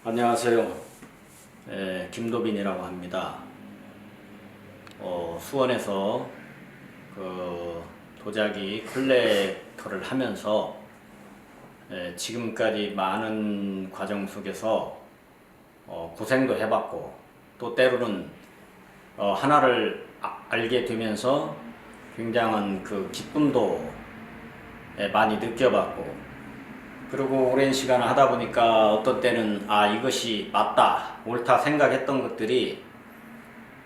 안녕하세요. 김도빈이라고 합니다. 수원에서 도자기 컬렉터를 하면서 지금까지 많은 과정 속에서 고생도 해봤고, 또 때로는 하나를 알게 되면서 굉장한 그 기쁨도 많이 느껴봤고, 그리고 오랜 시간을 하다 보니까 어떤 때는 이것이 맞다, 옳다 생각했던 것들이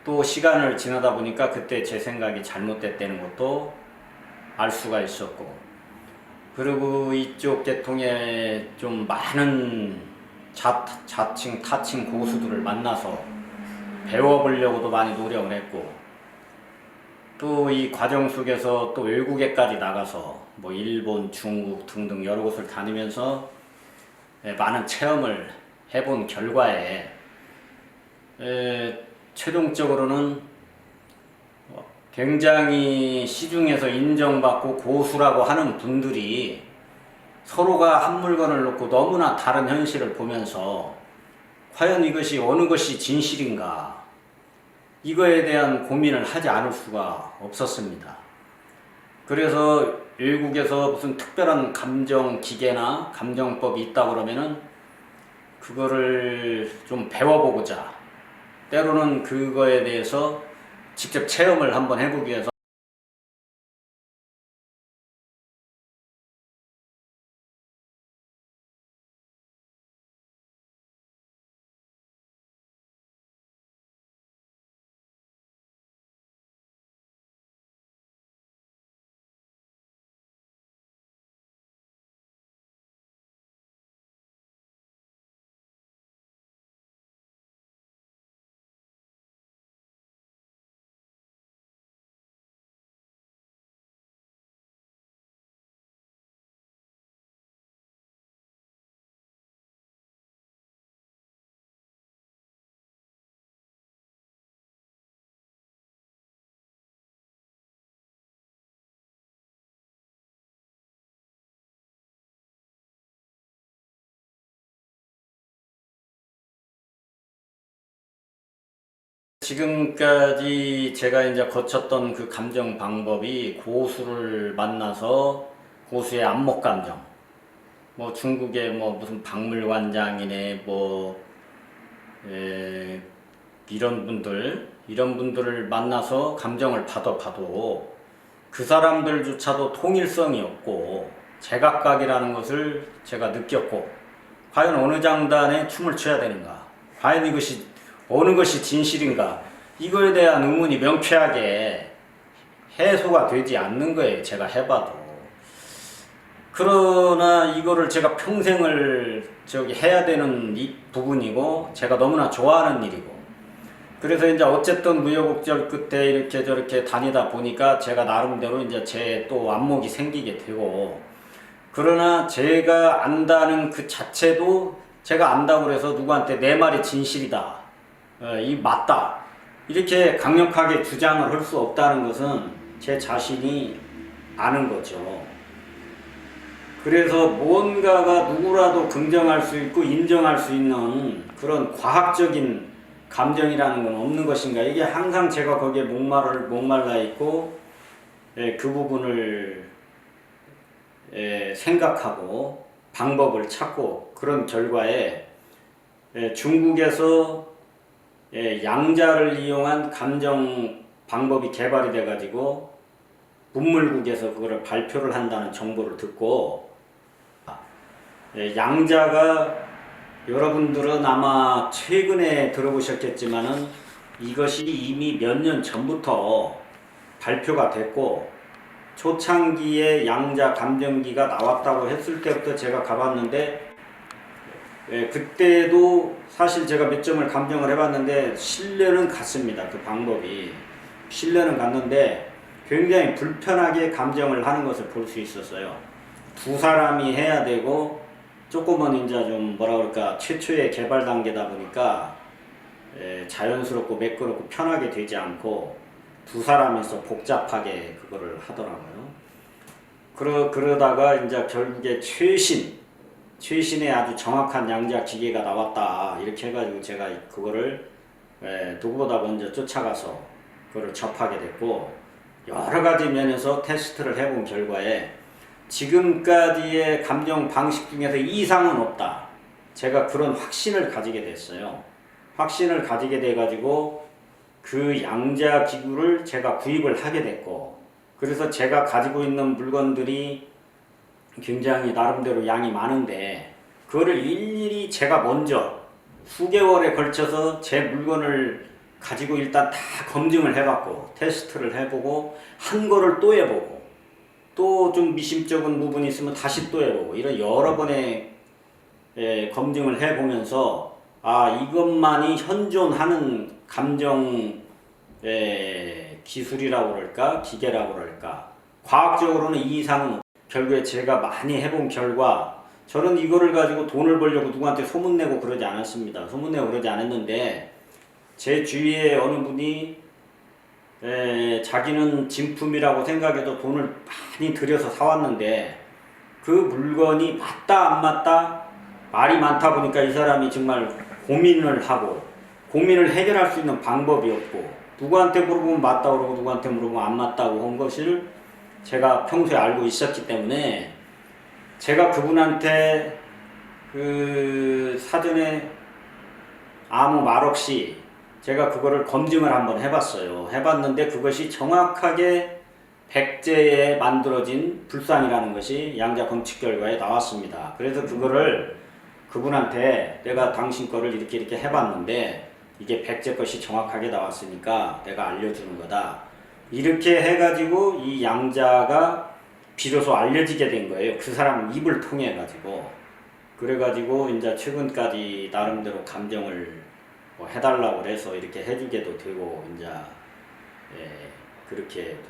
또 시간을 지나다 보니까 그때 제 생각이 잘못됐다는 것도 알 수가 있었고, 그리고 이쪽 계통에 좀 많은 자칭 타칭 고수들을 만나서 배워보려고도 많이 노력을 했고, 또 이 과정 속에서 또 외국에까지 나가서 뭐 일본, 중국 등등 여러 곳을 다니면서 많은 체험을 해본 결과에 최종적으로는 굉장히 시중에서 인정받고 고수라고 하는 분들이 서로가 한 물건을 놓고 너무나 다른 현실을 보면서 과연 이것이 어느 것이 진실인가, 이거에 대한 고민을 하지 않을 수가 없었습니다. 그래서 외국에서 무슨 특별한 감정 기계나 감정법이 있다 그러면은 그거를 좀 배워보고자, 때로는 그거에 대해서 직접 체험을 한번 해보기 위해서 지금까지 제가 이제 거쳤던 그 감정 방법이 고수를 만나서 고수의 안목 감정, 뭐 중국의 뭐 무슨 박물관장이네 뭐 이런 분들을 만나서 감정을 봐도 그 사람들조차도 통일성이 없고 제각각이라는 것을 제가 느꼈고, 과연 어느 장단에 춤을 춰야 되는가, 과연 이것이 어느 것이 진실인가, 이거에 대한 의문이 명쾌하게 해소가 되지 않는 거예요, 제가 해봐도. 그러나 이거를 제가 평생을 해야 되는 이 부분이고, 제가 너무나 좋아하는 일이고, 그래서 이제 어쨌든 무여곡절 끝에 이렇게 저렇게 다니다 보니까 제가 나름대로 이제 제 또 안목이 생기게 되고, 그러나 제가 안다는 그 자체도 제가 안다고 해서 누구한테 내 말이 진실이다, 이 맞다, 이렇게 강력하게 주장을 할 수 없다는 것은 제 자신이 아는 거죠. 그래서 뭔가가 누구라도 긍정할 수 있고 인정할 수 있는 그런 과학적인 감정이라는 건 없는 것인가, 이게 항상 제가 거기에 목말라 있고, 그 부분을 생각하고 방법을 찾고, 그런 결과에 중국에서 양자를 이용한 감정 방법이 개발이 돼 가지고 문물국에서 그거를 발표를 한다는 정보를 듣고, 양자가 여러분들은 아마 최근에 들어보셨겠지만은 이것이 이미 몇 년 전부터 발표가 됐고, 초창기에 양자 감정기가 나왔다고 했을 때부터 제가 가봤는데, 그때도 사실 제가 몇 점을 감정을 해봤는데 신뢰는 갔습니다. 그 방법이 신뢰는 갔는데 굉장히 불편하게 감정을 하는 것을 볼 수 있었어요. 두 사람이 해야 되고, 조금은 이제 좀 뭐라 그럴까, 최초의 개발 단계다 보니까 자연스럽고 매끄럽고 편하게 되지 않고 두 사람이서 복잡하게 그거를 하더라고요. 그러다가 이제 결국에 최신 최신의 아주 정확한 양자 기계가 나왔다 이렇게 해가지고 제가 그거를 누구보다 먼저 쫓아가서 그거를 접하게 됐고, 여러 가지 면에서 테스트를 해본 결과에 지금까지의 감정 방식 중에서 이상은 없다, 제가 그런 확신을 가지게 됐어요. 확신을 가지게 돼가지고 그 양자 기구를 제가 구입을 하게 됐고, 그래서 제가 가지고 있는 물건들이 굉장히 나름대로 양이 많은데 그거를 일일이 제가 먼저 수개월에 걸쳐서 제 물건을 가지고 일단 다 검증을 해봤고 테스트를 해보고 한 거를 또 해보고 또 좀 미심쩍은 부분이 있으면 다시 또 해보고 이런 여러 번의 검증을 해보면서 이것만이 현존하는 감정 기술이라고 그럴까 기계라고 그럴까, 과학적으로는 이 이상은 결국에 제가 많이 해본 결과, 저는 이거를 가지고 돈을 벌려고 누구한테 소문내고 그러지 않았습니다. 소문내고 그러지 않았는데 제 주위에 어느 분이 자기는 진품이라고 생각해도 돈을 많이 들여서 사왔는데 그 물건이 맞다 안 맞다 말이 많다 보니까 이 사람이 정말 고민을 하고 고민을 해결할 수 있는 방법이 없고, 누구한테 물어보면 맞다고 그러고 누구한테 물어보면 안 맞다고 한 것을 제가 평소에 알고 있었기 때문에 제가 그분한테 그 사전에 아무 말 없이 제가 그거를 검증을 한번 해봤어요. 해봤는데 그것이 정확하게 백제에 만들어진 불상이라는 것이 양자 검측 결과에 나왔습니다. 그래서 그거를 그분한테 내가 당신 거를 이렇게 해봤는데 이게 백제 것이 정확하게 나왔으니까 내가 알려주는 거다, 이렇게 해가지고 이 양자가 비로소 알려지게 된 거예요. 그 사람 입을 통해 가지고. 그래가지고 이제 최근까지 나름대로 감정을 뭐 해달라고 해서 이렇게 해주게도 되고 이제 그렇게